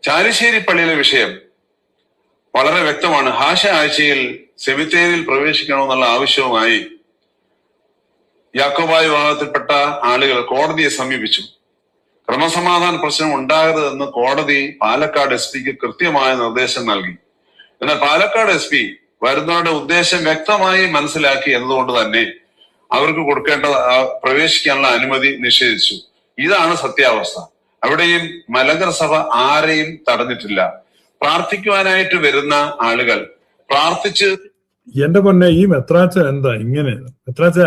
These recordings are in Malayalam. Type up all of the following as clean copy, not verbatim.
ചാലിശ്ശേരി പള്ളിയിലെ വിഷയം വളരെ വ്യക്തമാണ്. ഹാഷ ആഴ്ചയിൽ സെമിത്തേരിയിൽ പ്രവേശിക്കണമെന്നുള്ള ആവശ്യവുമായി യാക്കോബായ വിഭാഗത്തിൽപ്പെട്ട ആളുകൾ കോടതിയെ സമീപിച്ചു. ക്രമസമാധാന പ്രശ്നം ഉണ്ടാകരുതെന്ന് കോടതി പാലക്കാട് എസ് പിക്ക് കൃത്യമായ നിർദ്ദേശം നൽകി. എന്നാൽ പാലക്കാട് എസ് പി വരുന്നവരുടെ ഉദ്ദേശം വ്യക്തമായി മനസ്സിലാക്കി എന്നതുകൊണ്ട് തന്നെ അവർക്ക് കൊടുക്കേണ്ട പ്രവേശിക്കാനുള്ള അനുമതി നിഷേധിച്ചു. ഇതാണ് സത്യാവസ്ഥ. അവിടെയും മലങ്കര സഭ ആരെയും തടഞ്ഞിട്ടില്ല. പ്രാർത്ഥിക്കുവാനായിട്ട് വരുന്ന ആളുകൾ പ്രാർത്ഥിച്ച്. എന്റെ പൊന്നെ, ഈ മെത്രാച്ച എന്താ ഇങ്ങനെ? മെത്രാച്ച,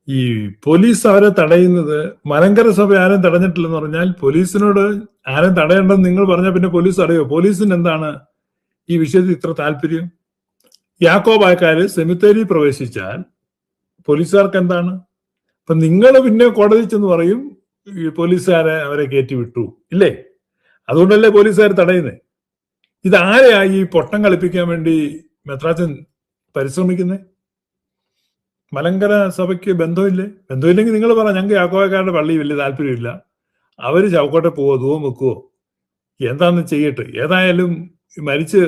ഈ പോലീസ് അവരെ തടയുന്നത്, മലങ്കര സഭ ആരും തടഞ്ഞിട്ടില്ലെന്ന് പറഞ്ഞാൽ പോലീസിനോട് ആരും തടയണ്ടെന്ന് നിങ്ങൾ പറഞ്ഞാൽ പിന്നെ പോലീസ് തടയോ? പോലീസിന് എന്താണ് ഈ വിഷയത്തിൽ ഇത്ര താല്പര്യം? യാക്കോബായക്കാര് സെമിത്തേരി പ്രവേശിച്ചാൽ പോലീസുകാർക്ക് എന്താണ്? അപ്പൊ നിങ്ങൾ പിന്നെ കോടതി ചെന്ന് പറയും ഈ പോലീസുകാരെ അവരെ കയറ്റി വിട്ടു, ഇല്ലേ? അതുകൊണ്ടല്ലേ പോലീസുകാർ തടയുന്നത്. ഇതാരെയാ ഈ പൊട്ടം കളിപ്പിക്കാൻ വേണ്ടി മെത്രാച്ചൻ പരിശ്രമിക്കുന്നത്? മലങ്കര സഭയ്ക്ക് ബന്ധമില്ലേ? ബന്ധമില്ലെങ്കിൽ നിങ്ങൾ പറ, ഞങ്ങൾക്ക് യാക്കോബായക്കാരുടെ പള്ളി വലിയ താല്പര്യമില്ല, അവര് ചവക്കോട്ടെ പോവോ, ധൂവം വെക്കുവോ, എന്താന്ന് ചെയ്യട്ടെ. ഏതായാലും മരിച്ച്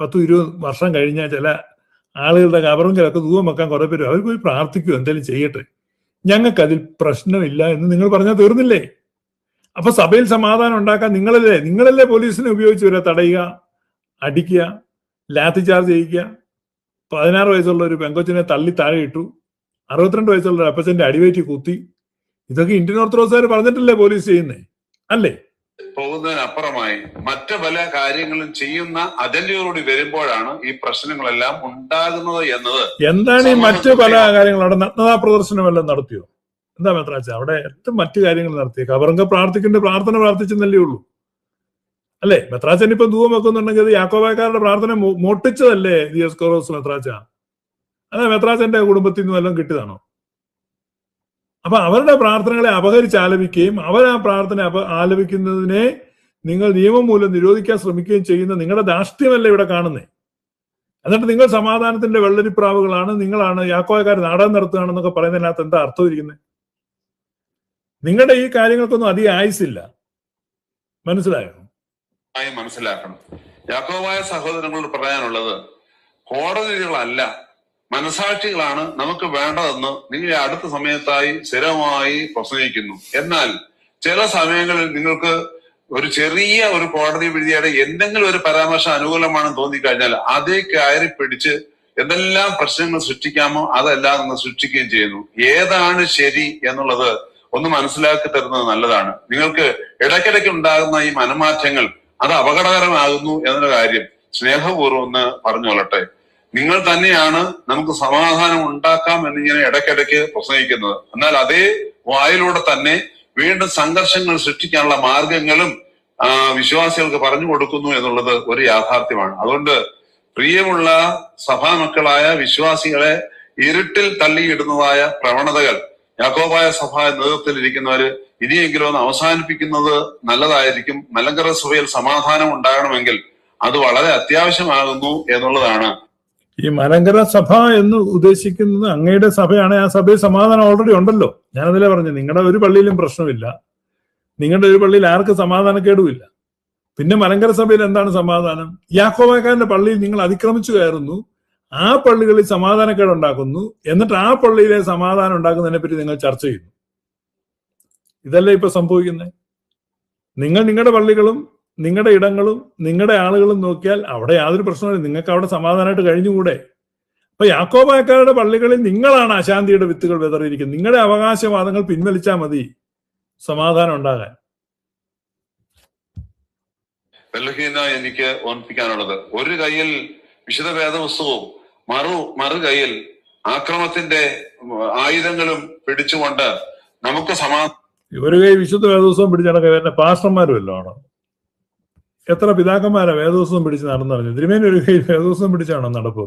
10-20 വർഷം കഴിഞ്ഞാൽ ചില ആളുകളുടെ കബറിലൊക്കെ ധൂവം വെക്കാൻ കുറെ പേര് അവർ പോയി പ്രാർത്ഥിക്കുമോ, എന്തെങ്കിലും ചെയ്യട്ടെ, ഞങ്ങൾക്കതിൽ പ്രശ്നമില്ല എന്ന് നിങ്ങൾ പറഞ്ഞാൽ തീർന്നില്ലേ? അപ്പൊ സഭയിൽ സമാധാനം ഉണ്ടാക്കാൻ നിങ്ങളല്ലേ പോലീസിനെ ഉപയോഗിച്ച് വരെ തടയുക, അടിക്കുക, ലാത്തി ചാർജ് ചെയ്യിക്കുക. 16 വയസ്സുള്ള ഒരു പെങ്കൊച്ചിനെ തള്ളി താഴെ ഇട്ടു, 62 വയസ്സുള്ള ഒരു അപ്പച്ചന്റെ അടിവേറ്റി കുത്തി. ഇതൊക്കെ ഇന്ത്യൻ ഓർത്തഡോക്സുകാർ പറഞ്ഞിട്ടല്ലേ പോലീസ് ചെയ്യുന്നേ, അല്ലേ? പോകുന്നതിനപ്പുറമായി മറ്റു പല കാര്യങ്ങളും ചെയ്യുന്ന അജണ്ടയോടുകൂടി വരുമ്പോഴാണ് ഈ പ്രശ്നങ്ങളെല്ലാം ഉണ്ടാകുന്നത് എന്നത്. എന്താണ് ഈ മറ്റു പല കാര്യങ്ങളും? അവിടെ നഗ്നതാ പ്രദർശനം എല്ലാം നടത്തിയോ? എന്താ മെത്രാച്ച അവിടെ ഏറ്റവും മറ്റു കാര്യങ്ങൾ നടത്തിയ? കബറങ്ക പ്രാർത്ഥിക്കേണ്ട പ്രാർത്ഥന പ്രാർത്ഥിച്ചെന്നല്ലേ ഉള്ളൂ, അല്ലേ? മെത്രാച്ചൻ ഇപ്പൊ ധൂവം വെക്കുന്നുണ്ടെങ്കിൽ അത് യാക്കോബായക്കാരുടെ പ്രാർത്ഥന മോട്ടിച്ചതല്ലേ ദിയോസ്കോറോസ് മെത്രാച്ച? അതെ, മെത്രാച്ചന്റെ കുടുംബത്തിൽ നിന്ന് വല്ലതും കിട്ടിയതാണോ? അപ്പൊ അവരുടെ പ്രാർത്ഥനകളെ അപഹരിച്ച് ആലപിക്കുകയും അവർ ആ പ്രാർത്ഥന ആലപിക്കുന്നതിനെ നിങ്ങൾ നിയമം മൂലം നിരോധിക്കാൻ ശ്രമിക്കുകയും ചെയ്യുന്ന നിങ്ങളുടെ ധാർഷ്ട്യമല്ലേ ഇവിടെ കാണുന്നേ? എന്നിട്ട് നിങ്ങൾ സമാധാനത്തിന്റെ വെള്ളരിപ്രാവുകളാണ്, നിങ്ങളാണ് യാക്കോബായക്കാർ നാടകം നടത്തുകയാണെന്നൊക്കെ പറയുന്നതിനകത്ത് എന്താ അർത്ഥം ഇരിക്കുന്നത്? നിങ്ങളുടെ ഈ കാര്യങ്ങൾക്കൊന്നും അധികം ആയുസില്ല, മനസ്സിലായോ? മനസ്സിലാക്കണം. യാക്കോബായ സഹോദരങ്ങളോട് പറയാനുള്ളത്, കോടതികളല്ല മനസാക്ഷികളാണ് നമുക്ക് വേണ്ടതെന്ന് നിങ്ങൾ അടുത്ത സമയത്തായി സ്ഥിരമായി പ്രസംഗിക്കുന്നു. എന്നാൽ ചില സമയങ്ങളിൽ നിങ്ങൾക്ക് ഒരു ചെറിയ ഒരു കോടതി വിധിയുടെ എന്തെങ്കിലും ഒരു പരാമർശം അനുകൂലമാണെന്ന് തോന്നിക്കഴിഞ്ഞാൽ അതേ കയറി പിടിച്ച് എന്തെല്ലാം പ്രശ്നങ്ങൾ സൃഷ്ടിക്കാമോ അതെല്ലാം നിങ്ങൾ സൃഷ്ടിക്കുകയും ചെയ്യുന്നു. ഏതാണ് ശരി എന്നുള്ളത് ഒന്ന് മനസ്സിലാക്കി തരുന്നത് നല്ലതാണ്. നിങ്ങൾക്ക് ഇടയ്ക്കിടയ്ക്ക് ഉണ്ടാകുന്ന ഈ മനമാറ്റങ്ങൾ അത് അപകടകരമാകുന്നു എന്ന കാര്യം സ്നേഹപൂർവ്വം ഒന്ന് പറഞ്ഞുകൊള്ളട്ടെ. നിങ്ങൾ തന്നെയാണ് നമുക്ക് സമാധാനം ഉണ്ടാക്കാം എന്നിങ്ങനെ ഇടയ്ക്കിടയ്ക്ക് പ്രസംഗിക്കുന്നത്. എന്നാൽ അതേ വായിലൂടെ തന്നെ വീണ്ടും സംഘർഷങ്ങൾ സൃഷ്ടിക്കാനുള്ള മാർഗങ്ങളും വിശ്വാസികൾക്ക് പറഞ്ഞു കൊടുക്കുന്നു എന്നുള്ളത് ഒരു യാഥാർത്ഥ്യമാണ്. അതുകൊണ്ട് പ്രിയമുള്ള സഭാമക്കളായ വിശ്വാസികളെ ഇരുട്ടിൽ തള്ളിയിടുന്നതായ പ്രവണതകൾ യാക്കോബായ സഭ നേതൃത്വത്തിൽ ഇരിക്കുന്നവര് ഇനിയെങ്കിലും ഒന്ന് അവസാനിപ്പിക്കുന്നത് നല്ലതായിരിക്കും. മലങ്കര സഭയിൽ സമാധാനം ഉണ്ടാകണമെങ്കിൽ അത് വളരെ അത്യാവശ്യമാകുന്നു എന്നുള്ളതാണ്. ഈ മലങ്കര സഭ എന്ന് ഉദ്ദേശിക്കുന്നത് അങ്ങയുടെ സഭയാണ്. ആ സഭയിൽ സമാധാനം ഓൾറെഡി ഉണ്ടല്ലോ. ഞാനതിലെ പറഞ്ഞു, നിങ്ങളുടെ ഒരു പള്ളിയിലും പ്രശ്നമില്ല, നിങ്ങളുടെ ഒരു പള്ളിയിൽ ആർക്ക് സമാധാനക്കേടുമില്ല. പിന്നെ മലങ്കര സഭയിൽ എന്താണ് സമാധാനം? യാക്കോബായക്കാരന്റെ പള്ളിയിൽ നിങ്ങൾ അതിക്രമിച്ചു കയറുന്നു, ആ പള്ളികളിൽ സമാധാനക്കേട് ഉണ്ടാക്കുന്നു, എന്നിട്ട് ആ പള്ളിയിലെ സമാധാനം ഉണ്ടാക്കുന്നതിനെ പറ്റി നിങ്ങൾ ചർച്ച ചെയ്യുന്നു. ഇതല്ലേ ഇപ്പൊ സംഭവിക്കുന്നത്? നിങ്ങൾ നിങ്ങളുടെ പള്ളികളും നിങ്ങളുടെ ഇടങ്ങളും നിങ്ങളുടെ ആളുകളും നോക്കിയാൽ അവിടെ യാതൊരു പ്രശ്നമില്ല, നിങ്ങൾക്ക് അവിടെ സമാധാനമായിട്ട് കഴിഞ്ഞുകൂടെ? അപ്പൊ യാക്കോബായക്കാരുടെ പള്ളികളിൽ നിങ്ങളാണ് അശാന്തിയുടെ വിത്തുകൾ വിതറിയിരിക്കുന്നത്. നിങ്ങളുടെ അവകാശവാദങ്ങൾ പിൻവലിച്ചാൽ മതി സമാധാനം ഉണ്ടാകാൻ. എനിക്ക് ഓർമ്മിപ്പിക്കാനുള്ളത്, ഒരു കയ്യിൽ വിശുദ്ധ വേദപുസ്തകവും മറു കയ്യിൽ ആക്രമത്തിന്റെ ആയുധങ്ങളും പിടിച്ചുകൊണ്ട് നമുക്ക് ഒരു കൈ വിശുദ്ധ വേദപുസ്തകം പിടിച്ചടക്കം പാസ്റ്റർമാരുമല്ലോ ആണ്. എത്ര പിതാക്കന്മാരാ വേദോത്സവം പിടിച്ച് നടന്നറിഞ്ഞു? തിരുമേനി ഒരു കൈ വേദോത്സവം പിടിച്ചാണോ നടപ്പ്?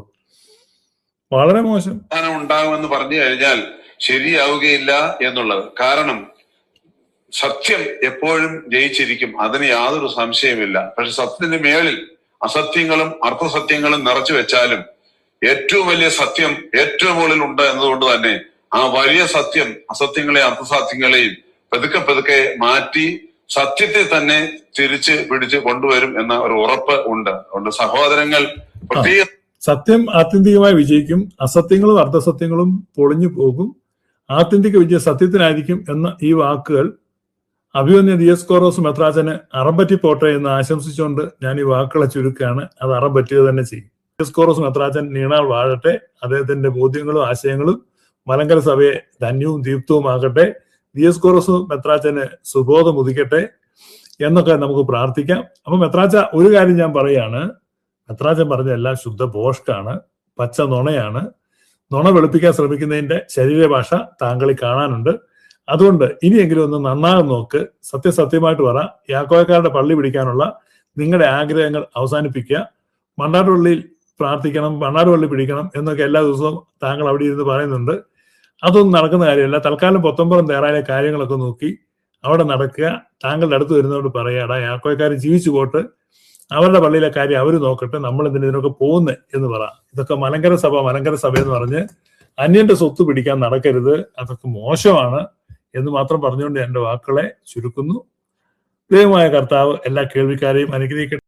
വളരെ മോശം. ഉണ്ടാകുമെന്ന് പറഞ്ഞു കഴിഞ്ഞാൽ ശരിയാവുകയില്ല എന്നുള്ളത്. കാരണം സത്യം എപ്പോഴും ജയിച്ചിരിക്കും, അതിന് യാതൊരു സംശയമില്ല. പക്ഷെ സത്യത്തിന്റെ മേളിൽ അസത്യങ്ങളും അർത്ഥസത്യങ്ങളും നിറച്ചു വെച്ചാലും ഏറ്റവും വലിയ സത്യം ഏറ്റവും മുകളിൽ ഉണ്ട് എന്നതുകൊണ്ട് തന്നെ ആ വലിയ സത്യം അസത്യങ്ങളെയും അർത്ഥസാധ്യങ്ങളെയും പതുക്കെ മാറ്റി സത്യത്തെ തന്നെ തിരിച്ച് പിടിച്ച് കൊണ്ടുവരും എന്ന ഒരു ഉറപ്പ് ഉണ്ട്. അതുകൊണ്ട് സഹോദരങ്ങൾ പ്രത്യേക സത്യം ആത്യന്തികമായി വിജയിക്കും, അസത്യങ്ങളും അർദ്ധസത്യങ്ങളും പൊളിഞ്ഞു പോകും, ആത്യന്തിക വിജയം സത്യത്തിനായിരിക്കും എന്ന ഈ വാക്കുകൾ അഭിമന്യ ദിയസ്കോറോസ് മെത്രാച്ചന് അറം പറ്റി പോട്ടെ എന്ന് ആശംസിച്ചുകൊണ്ട് ഞാൻ ഈ വാക്കുകളെ ചുരുക്കുകയാണ്. അത് അറം പറ്റുക തന്നെ ചെയ്യും. ദിയസ്കോറോസ് മെത്രാച്ചൻ നീണാൾ വാഴട്ടെ. അദ്ദേഹത്തിന്റെ ബോധ്യങ്ങളും ആശയങ്ങളും മലങ്കര സഭയെ ധന്യവും ദീപ്തവുമാകട്ടെ. ദിയസ്കോറോസ് മെത്രാച്ചന് സുബോധം ഉദിക്കട്ടെ എന്നൊക്കെ നമുക്ക് പ്രാർത്ഥിക്കാം. അപ്പൊ മെത്രാച്ച ഒരു കാര്യം ഞാൻ പറയാണ്, മെത്രാച്ചൻ പറഞ്ഞ എല്ലാം ശുദ്ധ ഭോഷ്കാണ്, പച്ച നുണയാണ്. നുണ വെളുപ്പിക്കാൻ ശ്രമിക്കുന്നതിന്റെ ശരീരഭാഷ താങ്കളിൽ കാണാനുണ്ട്. അതുകൊണ്ട് ഇനിയെങ്കിലും ഒന്ന് നന്നാകും നോക്ക്. സത്യമായിട്ട് പറ. യാക്കോബക്കാരുടെ പള്ളി പിടിക്കാനുള്ള നിങ്ങളുടെ ആഗ്രഹങ്ങൾ അവസാനിപ്പിക്കുക. മണ്ണാട്ടുപള്ളിയിൽ പ്രാർത്ഥിക്കണം, മണ്ണാട്ടുപള്ളി പിടിക്കണം എന്നൊക്കെ എല്ലാ ദിവസവും താങ്കൾ അവിടെ ഇരുന്ന് പറയുന്നുണ്ട്. അതൊന്നും നടക്കുന്ന കാര്യമല്ല. തൽക്കാലം പൊത്തമ്പുറം തേറായിലെ കാര്യങ്ങളൊക്കെ നോക്കി അവിടെ നടക്കുക. താങ്കളുടെ അടുത്ത് വരുന്നവരോട് പറയാടാ, യാക്കോബക്കാർ ജീവിച്ചു പോട്ട്, അവരുടെ പള്ളിയിലെ കാര്യം അവർ നോക്കട്ടെ, നമ്മൾ ഇതിനൊക്കെ പോകുന്നത് എന്ന് പറ. ഇതൊക്കെ മലങ്കര സഭ എന്ന് പറഞ്ഞ് അന്യന്റെ സ്വത്ത് പിടിക്കാൻ നടക്കരുത്, അതൊക്കെ മോശമാണ് എന്ന് മാത്രം പറഞ്ഞുകൊണ്ട് എന്റെ വാക്കുകളെ ചുരുക്കുന്നു. ദൈവമായ കർത്താവ് എല്ലാ കേൾവിക്കാരെയും അനുഗ്രഹിക്കട്ടെ.